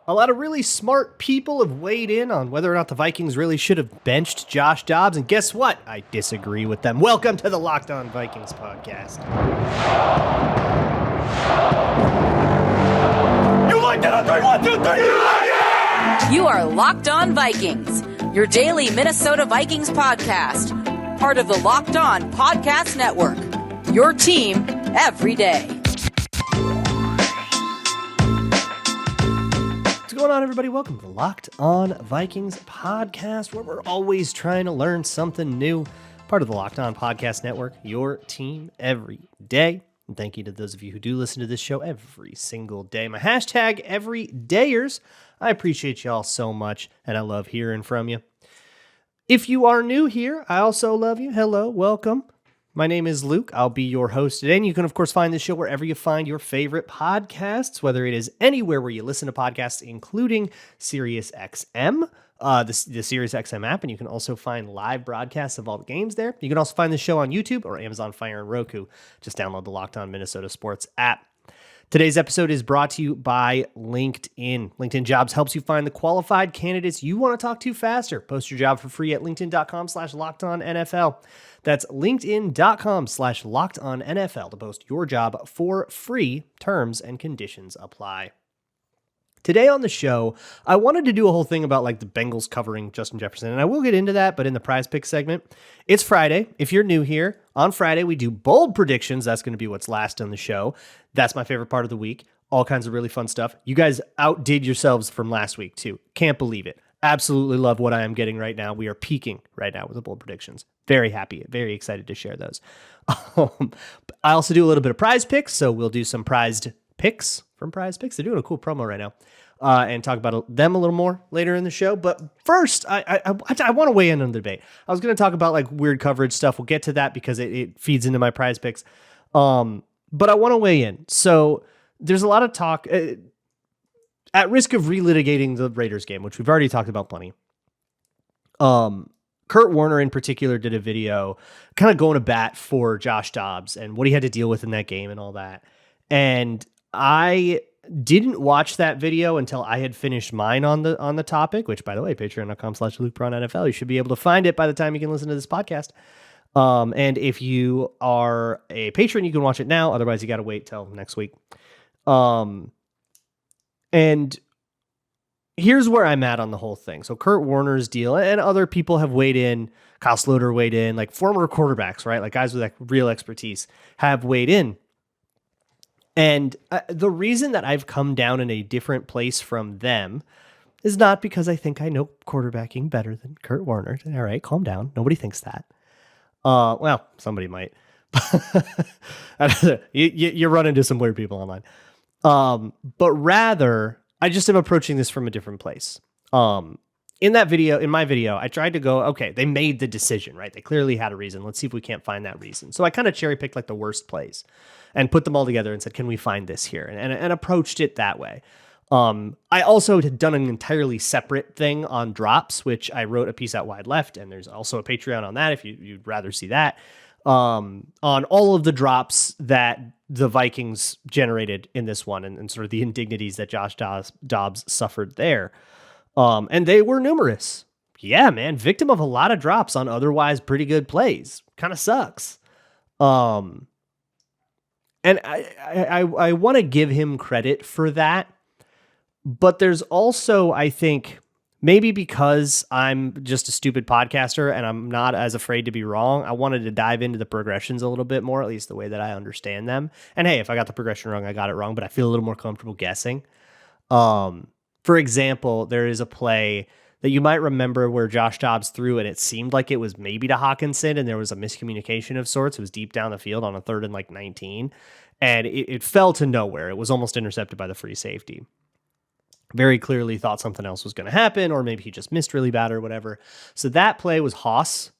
A lot of really smart people have weighed in on whether or not the Vikings really should have benched Josh Dobbs, and guess what? I disagree with them. Welcome to the Locked On Vikings podcast. You like that? 3, 1, 2, 3. You like it? You are Locked On Vikings, your daily Minnesota Vikings podcast, part of the Locked On Podcast Network. Your team every day. What's going on, everybody? Welcome to the Locked On Vikings podcast, where we're always trying to learn something new. Part of the Locked On Podcast Network, your team every day. And thank you to those of you who do listen to this show every single day. My hashtag everydayers. I appreciate y'all so much, and I love hearing from you. If you are new here, I also love you. Hello, welcome. My name is Luke. I'll be your host today, and you can, of course, find this show wherever you find your favorite podcasts, whether it is anywhere where you listen to podcasts, including SiriusXM, the SiriusXM app, and you can also find live broadcasts of all the games there. You can also find the show on YouTube or Amazon Fire and Roku. Just download the Locked On Minnesota Sports app. Today's episode is brought to you by LinkedIn. LinkedIn Jobs helps you find the qualified candidates you want to talk to faster. Post your job for free at linkedin.com/LockedOnNFL. That's linkedin.com/LockedOnNFL to post your job for free. Terms and conditions apply. Today on the show, I wanted to do a whole thing about like the Bengals covering Justin Jefferson, and I will get into that, but in the PrizePicks segment. It's Friday. If you're new here, on Friday, we do bold predictions. That's going to be what's last on the show. That's my favorite part of the week. All kinds of really fun stuff. You guys outdid yourselves from last week, too. Can't believe it. Absolutely love what I am getting right now. We are peaking right now with the bold predictions. Very happy, very excited to share those. I also do a little bit of PrizePicks, so we'll do some prized picks from PrizePicks. They're doing a cool promo right now. And talk about them a little more later in the show. But first, I want to weigh in on the debate. I was going to talk about like weird coverage stuff. We'll get to that because it feeds into my PrizePicks. But I want to weigh in. So there's a lot of talk at risk of relitigating the Raiders game, which we've already talked about plenty. Kurt Warner in particular did a video kind of going to bat for Josh Dobbs and what he had to deal with in that game and all that. And I didn't watch that video until I had finished mine on the topic, which, by the way, patreon.com/LukeBraunNFL. You should be able to find it by the time you can listen to this podcast. And if you are a patron, you can watch it now. Otherwise, you got to wait till next week. And here's where I'm at on the whole thing. So Kurt Warner's deal, and other people have weighed in. Kyle Sloter weighed in, like former quarterbacks, right? Like guys with like real expertise have weighed in. And the reason that I've come down in a different place from them is not because I think I know quarterbacking better than Kurt Warner. All right, calm down. Nobody thinks that. Well, somebody might. You run into some weird people online. But rather, I just am approaching this from a different place. In my video, I tried to go, okay, they made the decision, right? They clearly had a reason. Let's see if we can't find that reason. So I kind of cherry picked like the worst plays and put them all together and said, can we find this here? And approached it that way. I also had done an entirely separate thing on drops, which I wrote a piece out wide left. And there's also a Patreon on that if you'd rather see that. On all of the drops that the Vikings generated in this one and sort of the indignities that Josh Dobbs suffered there. And they were numerous. Yeah, man, victim of a lot of drops on otherwise pretty good plays. Kind of sucks. And I want to give him credit for that. But there's also, I think, maybe because I'm just a stupid podcaster and I'm not as afraid to be wrong, I wanted to dive into the progressions a little bit more, at least the way that I understand them. And hey, if I got the progression wrong, I got it wrong, but I feel a little more comfortable guessing. For example, there is a play that you might remember where Josh Dobbs threw and it seemed like it was maybe to Hawkinson and there was a miscommunication of sorts. It was deep down the field on a 3rd and like 19 and it fell to nowhere. It was almost intercepted by the free safety. Very clearly thought something else was going to happen, or maybe he just missed really bad or whatever. So that play was Haas,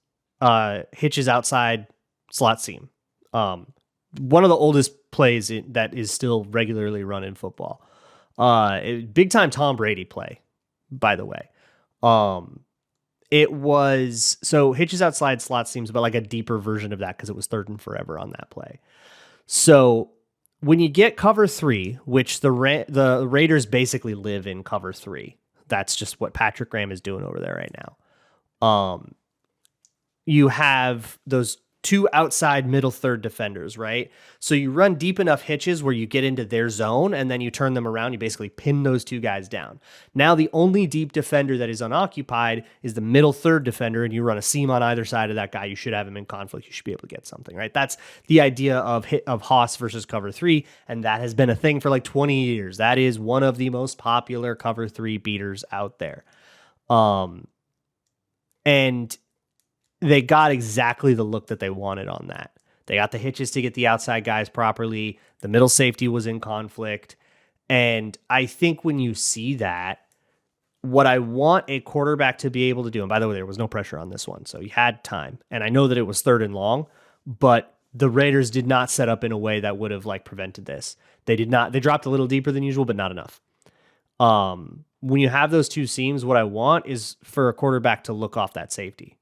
hitches outside slot seam. One of the oldest plays that is still regularly run in football. Big time Tom Brady play, by the way. It was, so hitches outside slot seems, but like a deeper version of that because it was 3rd and forever on that play. So when you get cover 3, which the Raiders basically live in cover 3. That's just what Patrick Graham is doing over there right now. You have those 2 outside middle third defenders, right? So you run deep enough hitches where you get into their zone and then you turn them around. You basically pin those 2 guys down. Now the only deep defender that is unoccupied is the middle third defender, and you run a seam on either side of that guy. You should have him in conflict. You should be able to get something, right? That's the idea of Haas versus cover 3, and that has been a thing for like 20 years. That is one of the most popular cover 3 beaters out there. And they got exactly the look that they wanted on that. They got the hitches to get the outside guys properly. The middle safety was in conflict. And I think when you see that, what I want a quarterback to be able to do, and by the way, there was no pressure on this one, so he had time. And I know that it was 3rd and long, but the Raiders did not set up in a way that would have like prevented this. They did not. They dropped a little deeper than usual, but not enough. When you have those 2 seams, what I want is for a quarterback to look off that safety.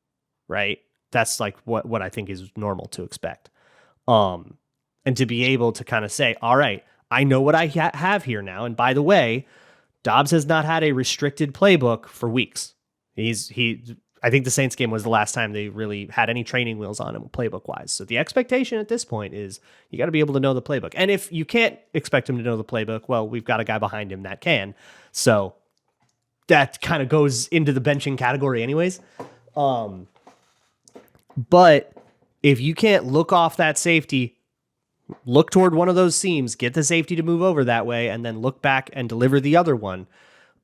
Right? That's like what I think is normal to expect. And to be able to kind of say, all right, I know what I have here now. And by the way, Dobbs has not had a restricted playbook for weeks. I think the Saints game was the last time they really had any training wheels on him playbook wise. So the expectation at this point is you got to be able to know the playbook. And if you can't expect him to know the playbook, well, we've got a guy behind him that can. So that kind of goes into the benching category anyways. But if you can't look off that safety, look toward one of those seams, get the safety to move over that way, and then look back and deliver the other one.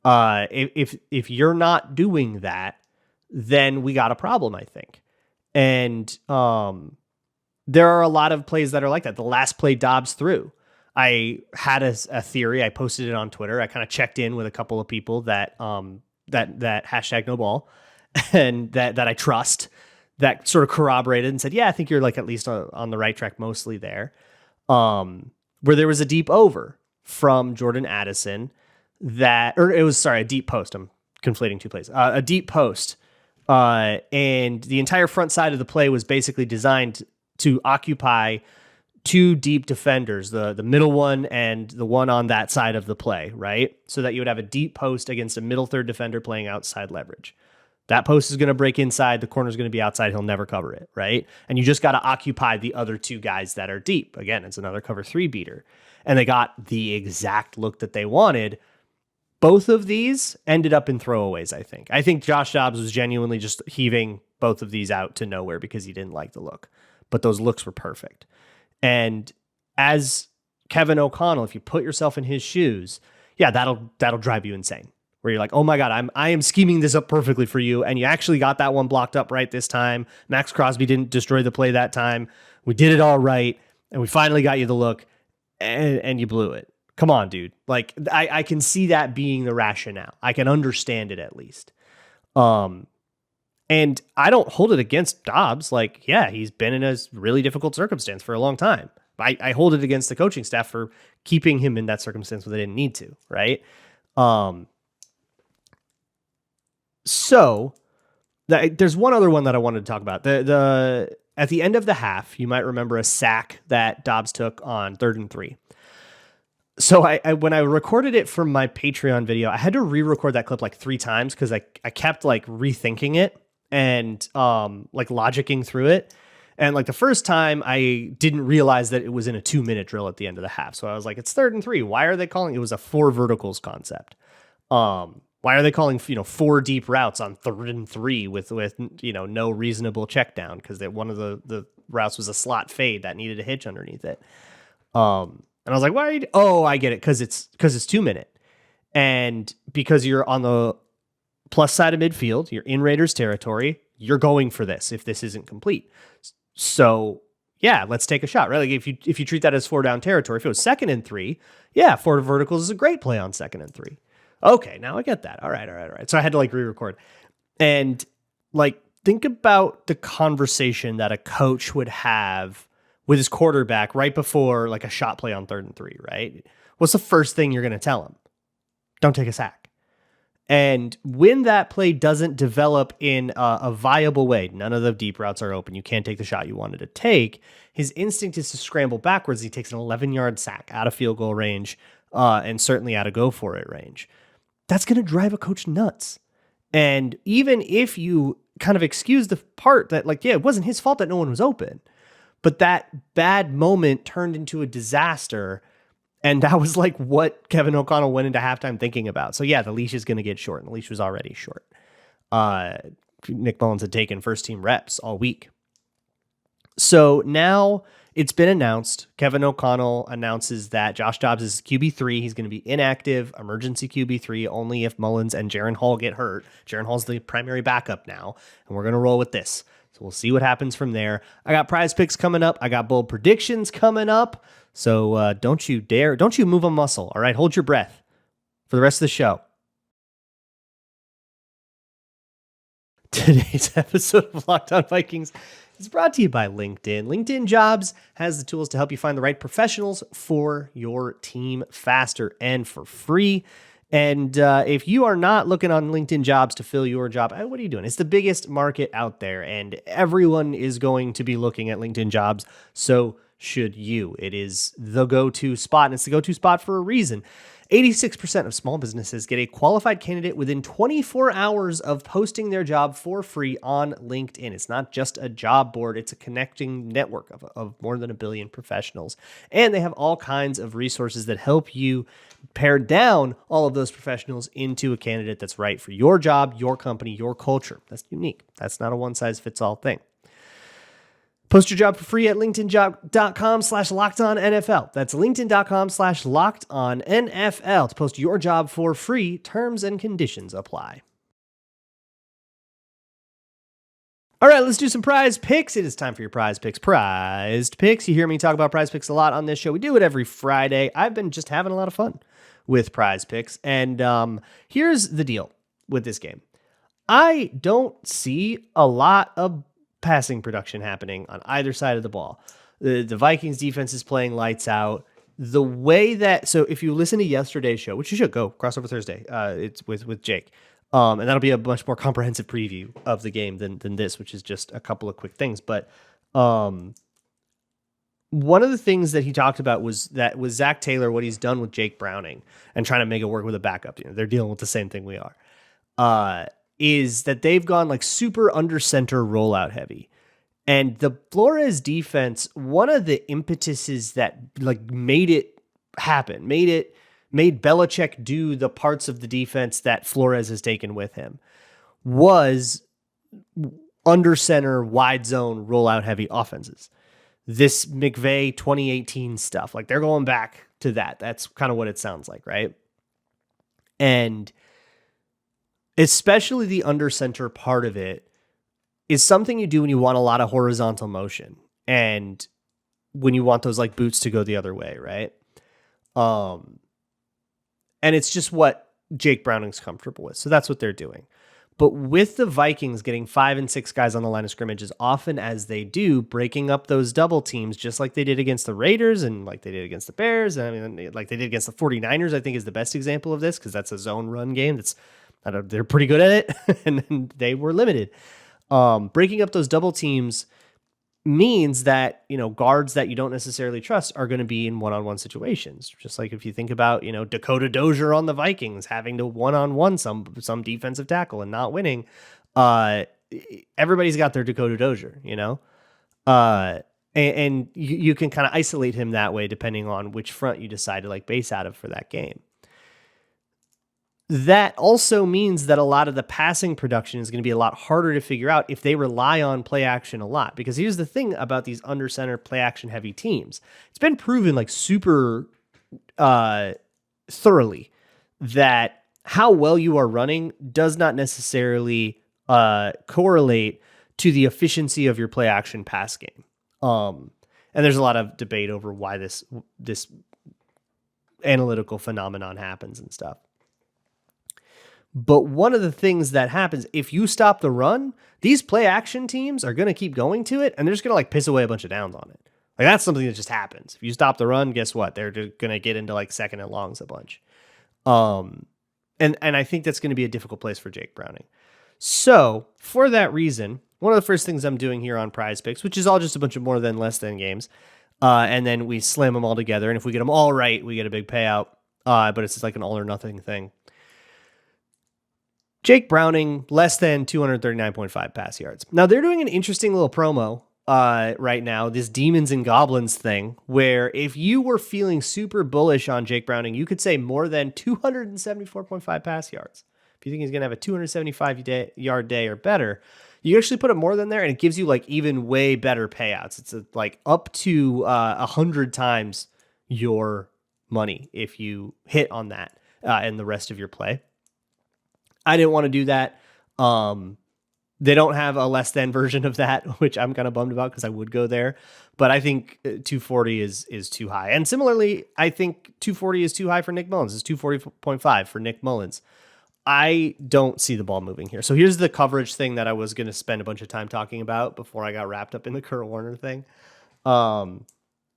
If you're not doing that, then we got a problem, I think. And there are a lot of plays that are like that. The last play Dobbs threw, I had a theory. I posted it on Twitter. I kind of checked in with a couple of people that hashtag no ball and that I trust, that sort of corroborated and said, yeah, I think you're like at least on the right track mostly there. Where there was a deep over from Jordan Addison a deep post. I'm conflating 2 plays. A deep post. And the entire front side of the play was basically designed to occupy 2 deep defenders, the middle one and the one on that side of the play, right? So that you would have a deep post against a middle third defender playing outside leverage. That post is going to break inside. The corner is going to be outside. He'll never cover it, right? And you just got to occupy the other 2 guys that are deep. Again, it's another cover 3 beater. And they got the exact look that they wanted. Both of these ended up in throwaways, I think. I think Josh Dobbs was genuinely just heaving both of these out to nowhere because he didn't like the look. But those looks were perfect. And as Kevin O'Connell, if you put yourself in his shoes, yeah, that'll drive you insane. Where you're like, oh my God, I am scheming this up perfectly for you. And you actually got that one blocked up right this time. Max Crosby didn't destroy the play that time. We did it all right. And we finally got you the look and you blew it. Come on, dude. Like I can see that being the rationale. I can understand it at least. And I don't hold it against Dobbs. Like, yeah, he's been in a really difficult circumstance for a long time. I hold it against the coaching staff for keeping him in that circumstance when they didn't need to, right? So there's one other one that I wanted to talk about. The at the end of the half, you might remember a sack that Dobbs took on 3rd and 3. So I when I recorded it from my Patreon video, I had to re-record that clip like 3 times because I kept like rethinking it and like logicking through it. And like the first time I didn't realize that it was in a 2-minute drill at the end of the half. So I was like, it's 3rd and 3. Why are they calling it? Was a 4 verticals concept. Why are they calling 4 deep routes on 3rd and 3 with no reasonable check down? Because one of the routes was a slot fade that needed a hitch underneath it. And I was like, why? Oh, I get it. Because it's 2-minute. And because you're on the plus side of midfield, you're in Raiders territory, you're going for this if this isn't complete. So yeah, let's take a shot, right? Like if you treat that as 4 down territory, if it was 2nd and 3, yeah, 4 verticals is a great play on 2nd and 3. Okay, now I get that. All right. So I had to like re-record. And like think about the conversation that a coach would have with his quarterback right before like a shot play on 3rd and 3, right? What's the first thing you're going to tell him? Don't take a sack. And when that play doesn't develop in a viable way, none of the deep routes are open, you can't take the shot you wanted to take, his instinct is to scramble backwards. He takes an 11-yard sack out of field goal range and certainly out of go-for-it range. That's going to drive a coach nuts. And even if you kind of excuse the part that, like, yeah, it wasn't his fault that no one was open, but that bad moment turned into a disaster. And that was like what Kevin O'Connell went into halftime thinking about. So yeah, the leash is going to get short, and the leash was already short. Nick Mullens had taken first team reps all week. So now it's been announced. Kevin O'Connell announces that Josh Dobbs is QB3. He's going to be inactive, emergency QB3, only if Mullens and Jaren Hall get hurt. Jaren Hall's the primary backup now, and we're going to roll with this. So we'll see what happens from there. I got prize picks coming up. I got bold predictions coming up. So don't you move a muscle, all right? Hold your breath for the rest of the show. Today's episode of Locked On Vikings is brought to you by LinkedIn. LinkedIn Jobs has the tools to help you find the right professionals for your team faster and for free. And if you are not looking on LinkedIn Jobs to fill your job, what are you doing? It's the biggest market out there, and everyone is going to be looking at LinkedIn Jobs. So should you. It is the go-to spot, and it's the go-to spot for a reason. 86% of small businesses get a qualified candidate within 24 hours of posting their job for free on LinkedIn. It's not just a job board, it's a connecting network of more than 1 billion professionals. And they have all kinds of resources that help you pare down all of those professionals into a candidate that's right for your job, your company, your culture. That's unique. That's not a one-size-fits-all thing. Post your job for free at linkedin.com/lockedonnfl. That's linkedin.com/lockedonnfl to post your job for free. Terms and conditions apply. All right, let's do some prize picks. It is time for your prize picks. Prized picks. You hear me talk about prize picks a lot on this show. We do it every Friday. I've been just having a lot of fun with prize picks. And here's the deal with this game. I don't see a lot of passing production happening on either side of the ball. The Vikings defense is playing lights out. The way that, so if you listen to yesterday's show, which you should go, Crossover Thursday, it's with Jake. And that'll be a much more comprehensive preview of the game than this, which is just a couple of quick things. But one of the things that he talked about was that with Zach Taylor, what he's done with Jake Browning and trying to make it work with a backup. You know, they're dealing with the same thing we are. Is that they've gone like super under center rollout heavy. And the Flores defense, one of the impetuses that like made it happen, made Belichick do the parts of the defense that Flores has taken with him, was under center, wide zone, rollout heavy offenses. This McVay 2018 stuff, like they're going back to that. That's kind of what it sounds like, right? And especially the under center part of it is something you do when you want a lot of horizontal motion and when you want those like boots to go the other way, right? And it's just what Jake Browning's comfortable with. So that's what they're doing. But with the Vikings getting 5 and 6 guys on the line of scrimmage as often as they do, breaking up those double teams, just like they did against the Raiders and like they did against the Bears, and I mean, like they did against the 49ers, I think is the best example of this because that's a zone run game. They're pretty good at it, and they were limited. Breaking up those double teams means that, you know, guards that you don't necessarily trust are going to be in one-on-one situations. Just like if you think about, you know, Dakota Dozier on the Vikings having to one-on-one some defensive tackle and not winning. Everybody's got their Dakota Dozier, you know? And you can kind of isolate him that way depending on which front you decide to like base out of for that game. That also means that a lot of the passing production is going to be a lot harder to figure out if they rely on play action a lot. Because here's the thing about these under center play action heavy teams. It's been proven like super thoroughly that how well you are running does not necessarily correlate to the efficiency of your play action pass game. And there's a lot of debate over why this analytical phenomenon happens and stuff. But one of the things that happens, if you stop the run, these play action teams are going to keep going to it, and they're just going to like piss away a bunch of downs on it. Like that's something that just happens. If you stop the run, guess what? They're going to get into like second and longs a bunch. And I think that's going to be a difficult place for Jake Browning. So for that reason, one of the first things I'm doing here on PrizePicks, which is all just a bunch of more than less than games, and then we slam them all together. And if we get them all right, we get a big payout. But it's like an all or nothing thing. Jake Browning, less than 239.5 pass yards. Now they're doing an interesting little promo right now, this Demons and Goblins thing, where if you were feeling super bullish on Jake Browning, you could say more than 274.5 pass yards. If you think he's going to have a 275-yard day or better, you actually put it more than there, and it gives you like even way better payouts. It's like up to 100 times your money if you hit on that and the rest of your play. I didn't want to do that. They don't have a less than version of that, which I'm kind of bummed about because I would go there. But I think 240 is too high. And similarly, I think 240 is too high for Nick Mullens. It's 240.5 for Nick Mullens. I don't see the ball moving here. So here's the coverage thing that I was going to spend a bunch of time talking about before I got wrapped up in the Kurt Warner thing.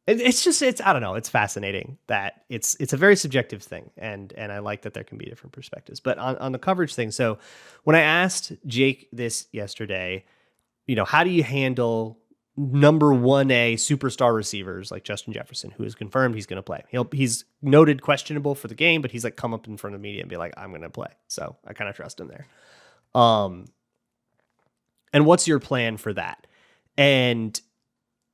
It's I don't know. It's fascinating that it's a very subjective thing. And I like that there can be different perspectives, but on the coverage thing. So when I asked Jake this yesterday, how do you handle number 1A superstar receivers like Justin Jefferson, who is confirmed he's going to play. He's noted questionable for the game, but he's like come up in front of the media and be like, I'm going to play. So I kind of trust him there. And what's your plan for that? And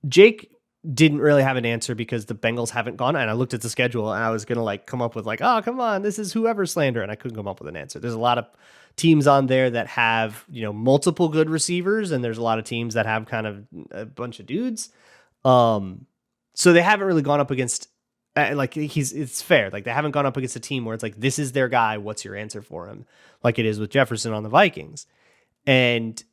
Jake didn't really have an answer because the Bengals haven't gone. And I looked at the schedule and I was going to like come up with like, oh, come on, this is whoever slander. And I couldn't come up with an answer. There's a lot of teams on there that have, multiple good receivers. And there's a lot of teams that have kind of a bunch of dudes. So they haven't really gone up against it's fair. Like they haven't gone up against a team where it's like, this is their guy. What's your answer for him? Like it is with Jefferson on the Vikings. And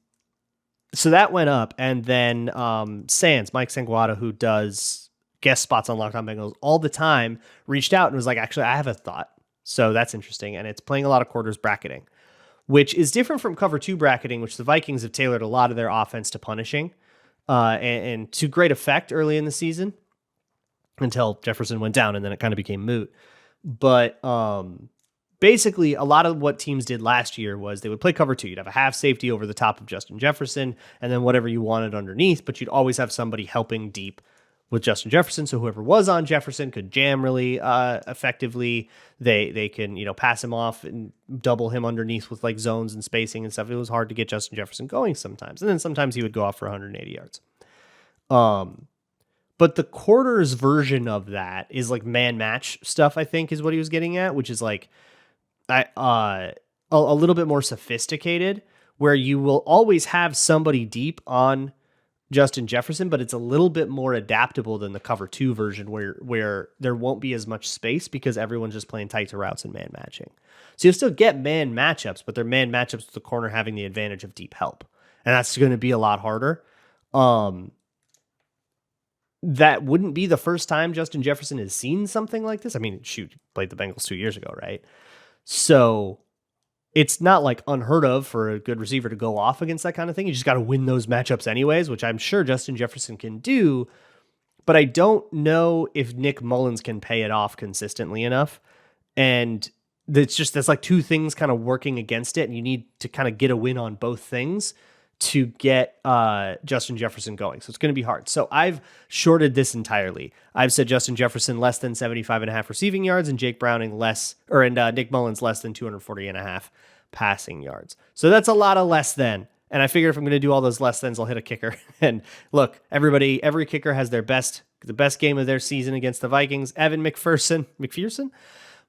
so that went up, and then Mike Sanguata, who does guest spots on Locked On Bengals all the time, reached out and was like, actually, I have a thought. So that's interesting, and it's playing a lot of quarters bracketing, which is different from cover 2 bracketing, which the Vikings have tailored a lot of their offense to punishing, and to great effect early in the season until Jefferson went down, and then it kind of became moot. But basically, a lot of what teams did last year was they would play cover 2. You'd have a half safety over the top of Justin Jefferson, and then whatever you wanted underneath, but you'd always have somebody helping deep with Justin Jefferson. So whoever was on Jefferson could jam really effectively. They can, pass him off and double him underneath with like zones and spacing and stuff. It was hard to get Justin Jefferson going sometimes. And then sometimes he would go off for 180 yards. But the quarters version of that is like man match stuff, I think is what he was getting at, which is like, a little bit more sophisticated, where you will always have somebody deep on Justin Jefferson, but it's a little bit more adaptable than the cover 2 version where there won't be as much space because everyone's just playing tight to routes and man matching. So you'll still get man matchups, but they're man matchups with the corner having the advantage of deep help. And that's going to be a lot harder. That wouldn't be the first time Justin Jefferson has seen something like this. I mean, shoot, he played the Bengals 2 years ago, right? So it's not like unheard of for a good receiver to go off against that kind of thing. You just got to win those matchups anyways, which I'm sure Justin Jefferson can do. But I don't know if Nick Mullens can pay it off consistently enough. And there's like two things kind of working against it. And you need to kind of get a win on both things to get Justin Jefferson going. So it's going to be hard. So I've shorted this entirely. I've said Justin Jefferson less than 75.5 receiving yards and Nick Mullens less than 240.5 passing yards. So that's a lot of less than. And I figure if I'm going to do all those less thans, I'll hit a kicker. And look, every kicker has the best game of their season against the Vikings. Evan McPherson,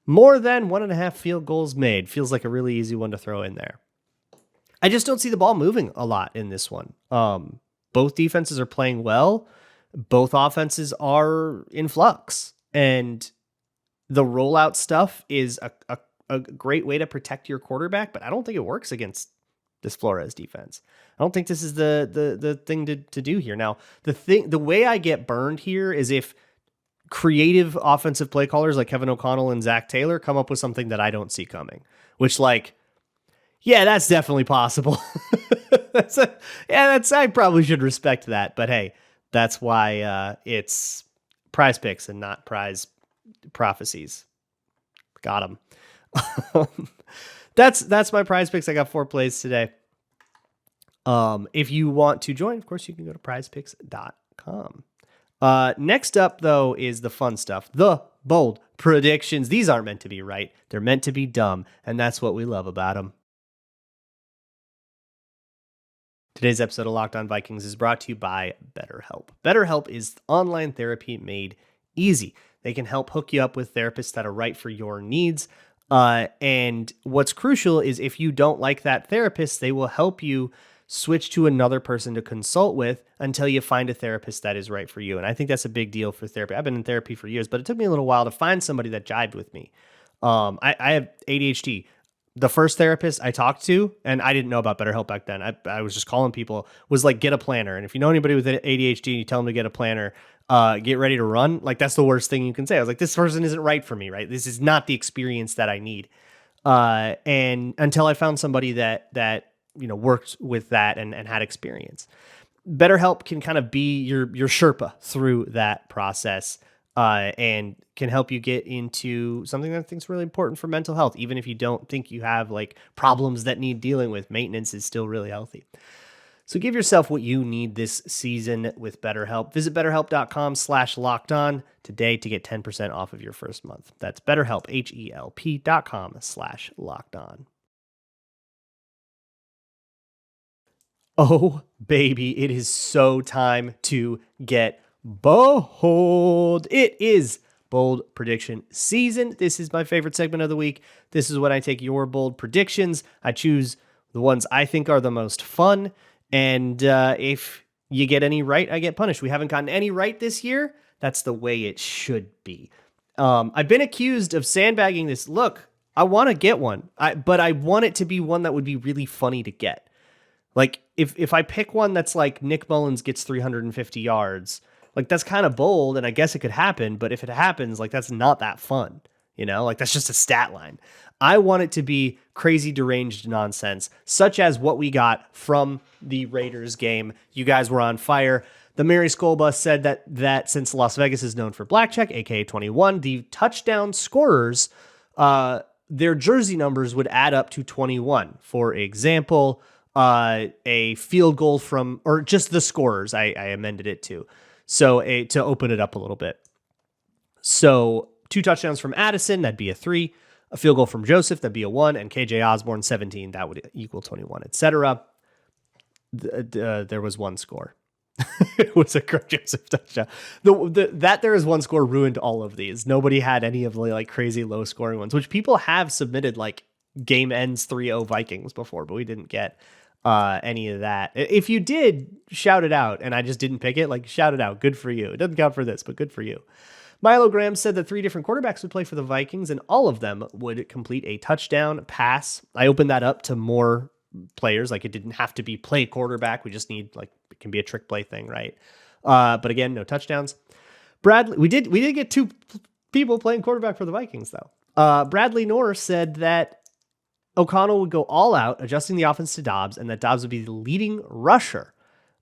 more than 1.5 field goals made. Feels like a really easy one to throw in there. I just don't see the ball moving a lot in this one. Both defenses are playing well. Both offenses are in flux. And the rollout stuff is a great way to protect your quarterback, but I don't think it works against this Flores defense. I don't think this is the thing to do here. Now, the way I get burned here is if creative offensive play callers like Kevin O'Connell and Zach Taylor come up with something that I don't see coming, which yeah, that's definitely possible. I probably should respect that, but hey, that's why it's PrizePicks and not Prize Prophecies. Got him. That's my prize picks. I got 4 plays today. If you want to join, of course, you can go to prizepicks.com. Next up, though, is the fun stuff, the bold predictions. These aren't meant to be right. They're meant to be dumb, and that's what we love about them. Today's episode of Locked On Vikings is brought to you by BetterHelp. BetterHelp is online therapy made easy. They can help hook you up with therapists that are right for your needs. And what's crucial is if you don't like that therapist, they will help you switch to another person to consult with until you find a therapist that is right for you. And I think that's a big deal for therapy. I've been in therapy for years, but it took me a little while to find somebody that jived with me. I have ADHD. The first therapist I talked to, and I didn't know about BetterHelp back then, I was just calling people, was like, get a planner. And if you know anybody with ADHD and you tell them to get a planner, get ready to run, like that's the worst thing you can say. I was like, this person isn't right for me, right? This is not the experience that I need. And until I found somebody that worked with that and had experience. BetterHelp can kind of be your Sherpa through that process. And can help you get into something that I think is really important for mental health. Even if you don't think you have like problems that need dealing with, maintenance is still really healthy. So give yourself what you need this season with BetterHelp. Visit BetterHelp.com/lockedon today to get 10% off of your first month. That's BetterHelp, HELP.com/lockedon. Oh, baby, it is so time to get bold. It is bold prediction season. This is my favorite segment of the week. This is when I take your bold predictions. I choose the ones I think are the most fun. And if you get any right, I get punished. We haven't gotten any right this year. That's the way it should be. I've been accused of sandbagging this. Look, I want to get one, but I want it to be one that would be really funny to get. Like if I pick one that's like Nick Mullens gets 350 yards, like that's kind of bold, and I guess it could happen, but if it happens, like that's not that fun, like that's just a stat line. I want it to be crazy, deranged nonsense, such as what we got from the Raiders game. You guys were on fire. The Mary Skolba said that since Las Vegas is known for blackjack, aka 21, the touchdown scorers, their jersey numbers would add up to 21. For example, a field goal from, or just the scorers, I amended it to. So to open it up a little bit. So 2 touchdowns from Addison, that'd be a 3. A field goal from Joseph, that'd be a 1. And KJ Osborne, 17, that would equal 21, etc. There was one score. It was a Kirk Joseph touchdown. That there is one score ruined all of these. Nobody had any of the like crazy low scoring ones, which people have submitted like game ends 3-0 Vikings before, but we didn't get any of that. If you did, shout it out, and I just didn't pick it, like shout it out. Good for you. It doesn't count for this, but good for you. Milo Graham said that 3 different quarterbacks would play for the Vikings, and all of them would complete a touchdown pass. I opened that up to more players. Like it didn't have to be play quarterback. We just need like, it can be a trick play thing, right? But again, no touchdowns. Bradley, we did get 2 people playing quarterback for the Vikings though. Bradley Norris said that O'Connell would go all out, adjusting the offense to Dobbs, and that Dobbs would be the leading rusher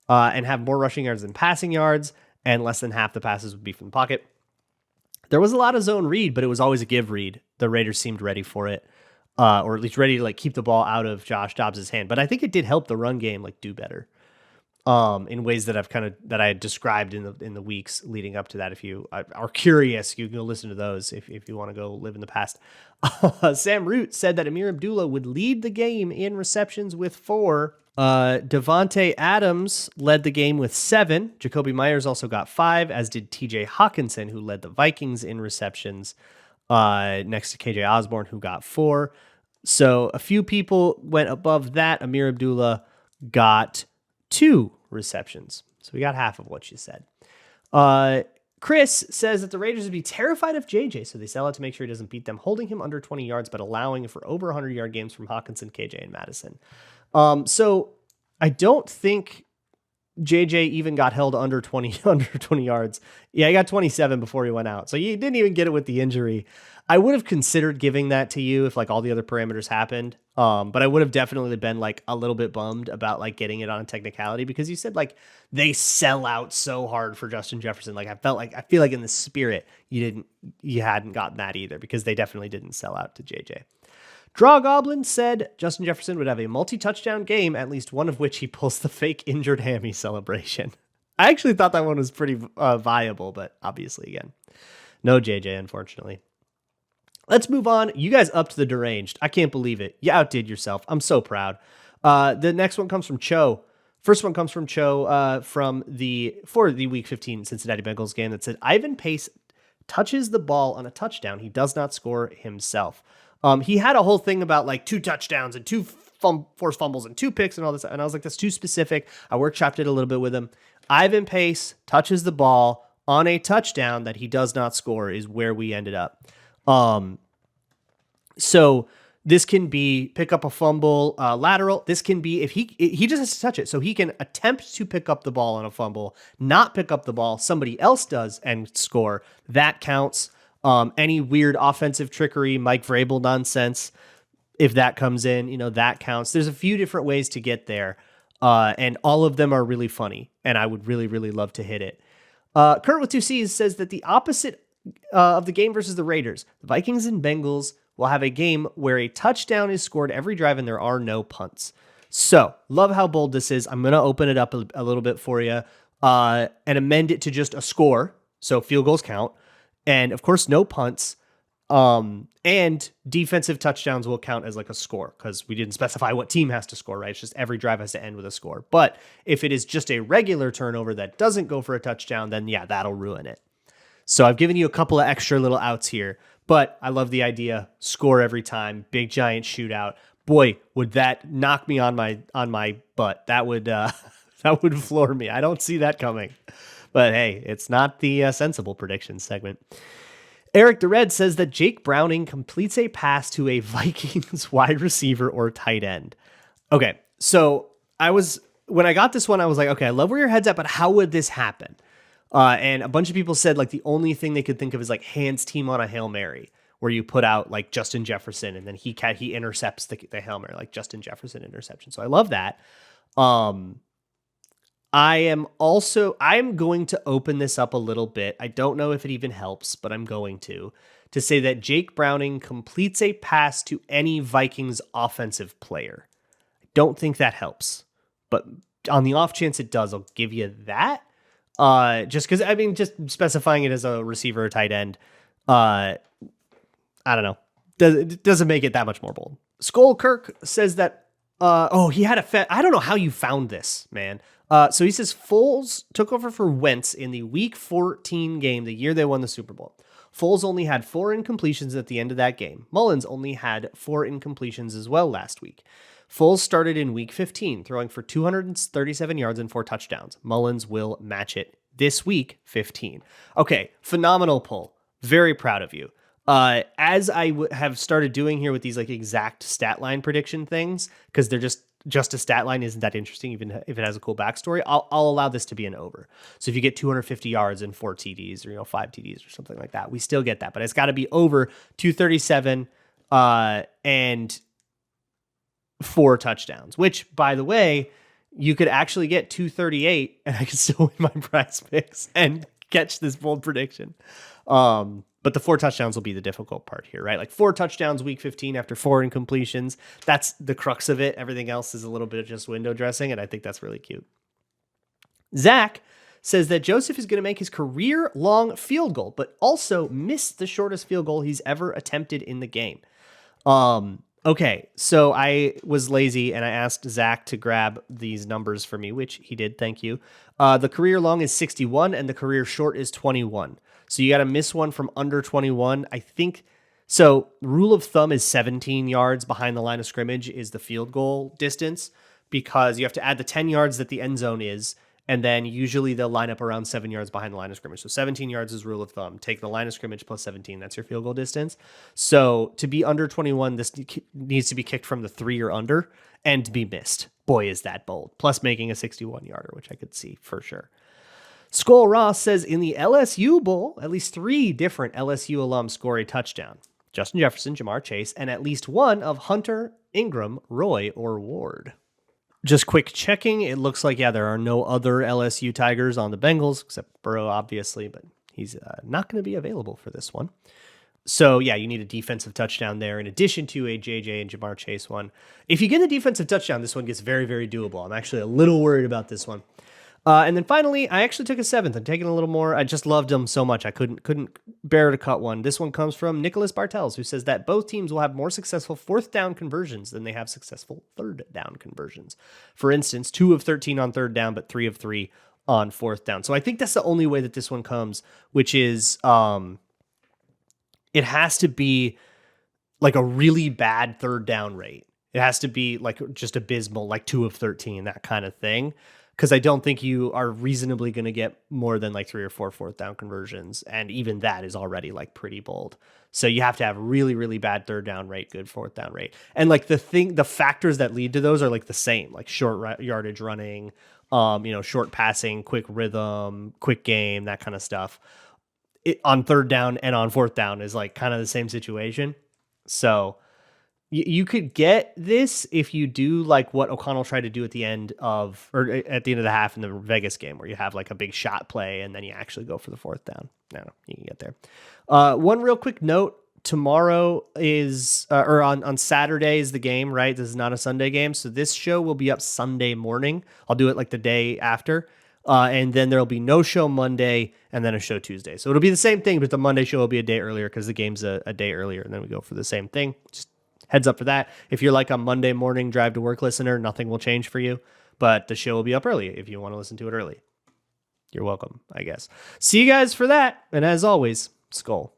and have more rushing yards than passing yards, and less than half the passes would be from the pocket. There was a lot of zone read, but it was always a give read. The Raiders seemed ready for it, or at least ready to like keep the ball out of Josh Dobbs' hand. But I think it did help the run game like do better in ways that I had described in the weeks leading up to that. If you are curious, you can go listen to those if you want to go live in the past. Sam Root said that Amir Abdullah would lead the game in receptions with 4. Devontae Adams led the game with 7. Jacoby Myers also got 5, as did TJ Hawkinson, who led the Vikings in receptions, next to KJ Osborne, who got 4. So a few people went above that. Amir Abdullah got 2 receptions. So we got half of what she said. Chris says that the Raiders would be terrified of JJ, so they sell out to make sure he doesn't beat them, holding him under 20 yards, but allowing for over 100-yard games from Hawkinson, KJ, and Madison. So I don't think JJ even got held under 20 yards. Yeah, he got 27 before he went out. So he didn't even get it with the injury. I would have considered giving that to you if like all the other parameters happened. But I would have definitely been like a little bit bummed about like getting it on a technicality, because you said like they sell out so hard for Justin Jefferson. Like I feel like in the spirit you hadn't gotten that either, because they definitely didn't sell out to JJ. Draw Goblin said Justin Jefferson would have a multi-touchdown game, at least one of which he pulls the fake injured hammy celebration. I actually thought that one was pretty viable, but obviously, again, no JJ, unfortunately. Let's move on. You guys up to the deranged. I can't believe it. You outdid yourself. I'm so proud. The next one comes from Cho. First one comes from Cho for the Week 15 Cincinnati Bengals game that said, Ivan Pace touches the ball on a touchdown. He does not score himself. He had a whole thing about like 2 touchdowns and 2 forced fumbles and 2 picks and all this. And I was like, that's too specific. I workshopped it a little bit with him. Ivan Pace touches the ball on a touchdown that he does not score is where we ended up. So this can be pick up a fumble, lateral. This can be if he just has to touch it. So he can attempt to pick up the ball on a fumble, not pick up the ball. Somebody else does and score. That counts. Any weird offensive trickery, Mike Vrabel nonsense, if that comes in, that counts. There's a few different ways to get there. And all of them are really funny. And I would really, really love to hit it. Kurt with 2 C's says that the opposite of the game versus the Raiders, the Vikings and Bengals will have a game where a touchdown is scored every drive and there are no punts. So love how bold this is. I'm going to open it up a little bit for you and amend it to just a score. So field goals count. And of course, no punts. And defensive touchdowns will count as like a score because we didn't specify what team has to score, right? It's just every drive has to end with a score. But if it is just a regular turnover that doesn't go for a touchdown, then yeah, that'll ruin it. So I've given you a couple of extra little outs here, but I love the idea. Score every time, big giant shootout. Boy, would that knock me on my butt. That would that would floor me. I don't see that coming. But hey, it's not the sensible predictions segment. Eric the Red says that Jake Browning completes a pass to a Vikings wide receiver or tight end. Okay, so when I got this one, I was like, okay, I love where your head's at, but how would this happen? And a bunch of people said like the only thing they could think of is like hands team on a Hail Mary, where you put out like Justin Jefferson and then he intercepts the Hail Mary, like Justin Jefferson interception. So I love that. I am going to open this up a little bit. I don't know if it even helps, but I'm going to say that Jake Browning completes a pass to any Vikings offensive player. I don't think that helps, but on the off chance it does, I'll give you that. Just because, just specifying it as a receiver or tight end, I don't know. It doesn't make it that much more bold. Skull Kirk says that, he had I don't know how you found this, man. So he says Foles took over for Wentz in the Week 14 game, the year they won the Super Bowl. Foles only had 4 incompletions at the end of that game. Mullens only had 4 incompletions as well last week. Foles started in Week 15, throwing for 237 yards and 4 touchdowns. Mullens will match it this Week 15. Okay, phenomenal pull. Very proud of you. As I have started doing here with these like exact stat line prediction things, because they're just a stat line isn't that interesting, even if it has a cool backstory, I'll allow this to be an over. So if you get 250 yards and 4 TDs or 5 TDs or something like that, we still get that, but it's got to be over 237 and 4 touchdowns, which by the way, you could actually get 238 and I could still win my PrizePicks and catch this bold prediction. But the 4 touchdowns will be the difficult part here, right? Like 4 touchdowns Week 15 after 4 incompletions. That's the crux of it. Everything else is a little bit of just window dressing, and I think that's really cute. Zach says that Joseph is going to make his career-long field goal, but also miss the shortest field goal he's ever attempted in the game. Okay, so I was lazy, and I asked Zach to grab these numbers for me, which he did, thank you. The career-long is 61, and the career short is 21. So you got to miss one from under 21. I think, so rule of thumb is 17 yards behind the line of scrimmage is the field goal distance, because you have to add the 10 yards that the end zone is, and then usually they'll line up around 7 yards behind the line of scrimmage. So 17 yards is rule of thumb. Take the line of scrimmage plus 17. That's your field goal distance. So to be under 21, this needs to be kicked from the 3 or under and to be missed. Boy, is that bold. Plus making a 61-yarder, which I could see for sure. Skull Ross says in the LSU Bowl, at least 3 different LSU alums score a touchdown. Justin Jefferson, Jamar Chase, and at least one of Hunter, Ingram, Roy, or Ward. Just quick checking. It looks like, there are no other LSU Tigers on the Bengals, except Burrow, obviously, but he's not going to be available for this one. So, yeah, you need a defensive touchdown there in addition to a JJ and Jamar Chase one. If you get a defensive touchdown, this one gets very, very doable. I'm actually a little worried about this one. And then finally, I actually took a 7th. I'm taking a little more. I just loved them so much. I couldn't bear to cut one. This one comes from Nicholas Bartels, who says that both teams will have more successful 4th down conversions than they have successful 3rd down conversions. For instance, 2 of 13 on 3rd down, but 3 of 3 on 4th down. So I think that's the only way that this one comes, which is it has to be like a really bad 3rd down rate. It has to be like just abysmal, like 2 of 13, that kind of thing. Because I don't think you are reasonably going to get more than like 3 or 4 4th down conversions. And even that is already like pretty bold. So you have to have really, really bad 3rd down rate, good 4th down rate. And like the factors that lead to those are like the same, like short yardage running, short passing, quick rhythm, quick game, that kind of stuff. On 3rd down and on 4th down is like kind of the same situation. So you could get this if you do like what O'Connell tried to do at the end of the half in the Vegas game, where you have like a big shot play and then you actually go for the 4th down. No, you can get there. One real quick note: tomorrow is on Saturday is the game, right? This is not a Sunday game, so this show will be up Sunday morning. I'll do it like the day after. And then there'll be no show Monday and then a show Tuesday. So it'll be the same thing, but the Monday show will be a day earlier because the game's a day earlier, and then we go for the same thing. Just heads up for that. If you're like a Monday morning drive to work listener, nothing will change for you, but the show will be up early if you want to listen to it early. You're welcome, I guess. See you guys for that. And as always, Skull.